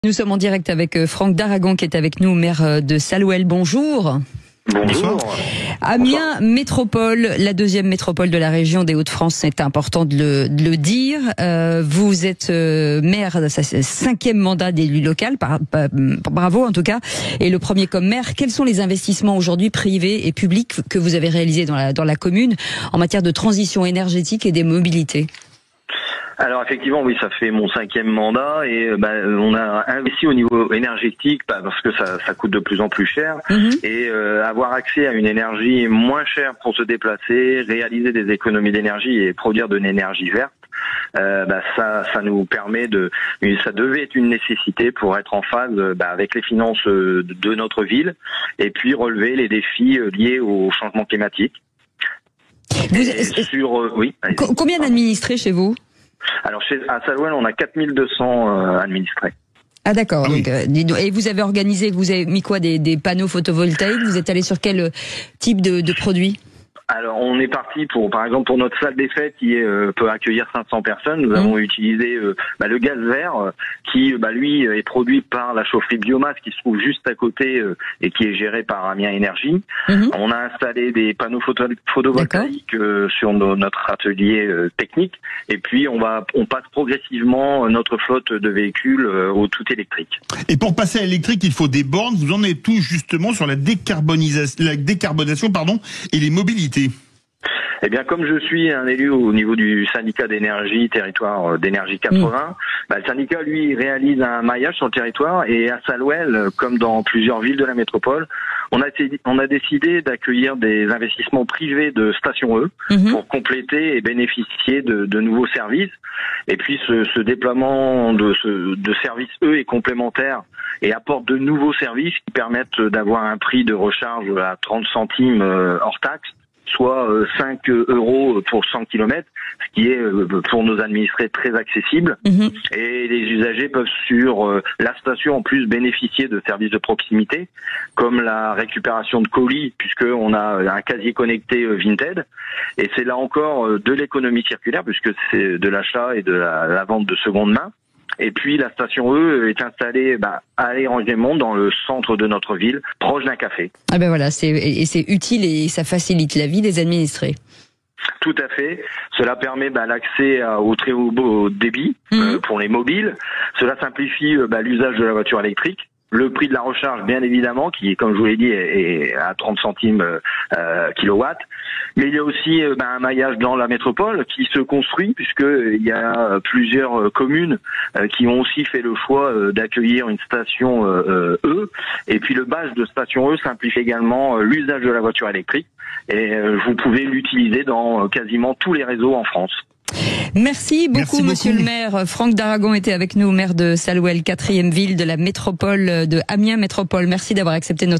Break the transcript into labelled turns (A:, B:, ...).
A: Nous sommes en direct avec Franck Daragon qui est avec nous, maire de Salouel. Bonjour.
B: Bonjour.
A: Amiens Métropole, la deuxième métropole de la région des Hauts-de-France, c'est important de le dire. Vous êtes maire, c'est le 5e mandat d'élu local, bravo en tout cas, et le premier comme maire. Quels sont les investissements aujourd'hui privés et publics que vous avez réalisés dans la commune en matière de transition énergétique et des mobilités ?
B: Alors effectivement, oui, ça fait mon 5e mandat et on a investi au niveau énergétique parce que ça coûte de plus en plus cher et avoir accès à une énergie moins chère pour se déplacer, réaliser des économies d'énergie et produire de l'énergie verte, ça nous permet ça devait être une nécessité pour être en phase avec les finances de notre ville et puis relever les défis liés au changement climatique.
A: Combien d'administrés chez vous ?
B: Alors à Salouel, on a 4200 administrés.
A: Ah d'accord.
B: Oui.
A: Et vous avez organisé, vous avez mis quoi, des panneaux photovoltaïques ? Vous êtes allé sur quel type de produit ?
B: Alors on est parti par exemple pour notre salle des fêtes qui peut accueillir 500 personnes. Nous avons utilisé le gaz vert qui lui est produit par la chaufferie biomasse qui se trouve juste à côté et qui est gérée par Amiens Énergie. On a installé des panneaux photovoltaïques sur notre atelier technique et puis on passe progressivement notre flotte de véhicules au tout électrique.
C: Et pour passer à l'électrique, il faut des bornes. Vous en êtes tous justement sur la décarbonation et les mobilités.
B: Eh bien, comme je suis un élu au niveau du syndicat d'énergie, territoire d'énergie 80, le syndicat, lui, réalise un maillage sur le territoire et à Salouel, comme dans plusieurs villes de la métropole, on a décidé d'accueillir des investissements privés de stations E pour compléter et bénéficier de nouveaux services. Et puis, ce déploiement de services E est complémentaire et apporte de nouveaux services qui permettent d'avoir un prix de recharge à 30 centimes hors taxe, soit 5 € pour 100 km, ce qui est pour nos administrés très accessible. Et les usagers peuvent sur la station en plus bénéficier de services de proximité, comme la récupération de colis, puisqu'on a un casier connecté Vinted. Et c'est là encore de l'économie circulaire, puisque c'est de l'achat et de la vente de seconde main. Et puis la station E est installée à l'Érangémont, dans le centre de notre ville, proche d'un café. Ah ben voilà, c'est utile et ça facilite la vie des administrés. Tout à fait. Cela permet l'accès au très haut débit pour les mobiles. Cela simplifie l'usage de la voiture électrique. Le prix de la recharge, bien évidemment, qui, comme je vous l'ai dit, est à 30 centimes kilowatt. Mais il y a aussi un maillage dans la métropole qui se construit, puisqu'il y a plusieurs communes qui ont aussi fait le choix d'accueillir une station E. Et puis le badge de station E simplifie également l'usage de la voiture électrique. Et vous pouvez l'utiliser dans quasiment tous les réseaux en France. Merci beaucoup, monsieur le maire. Franck Daragon était avec nous, maire de Salouel, 4e ville de la métropole de Amiens Métropole. Merci d'avoir accepté notre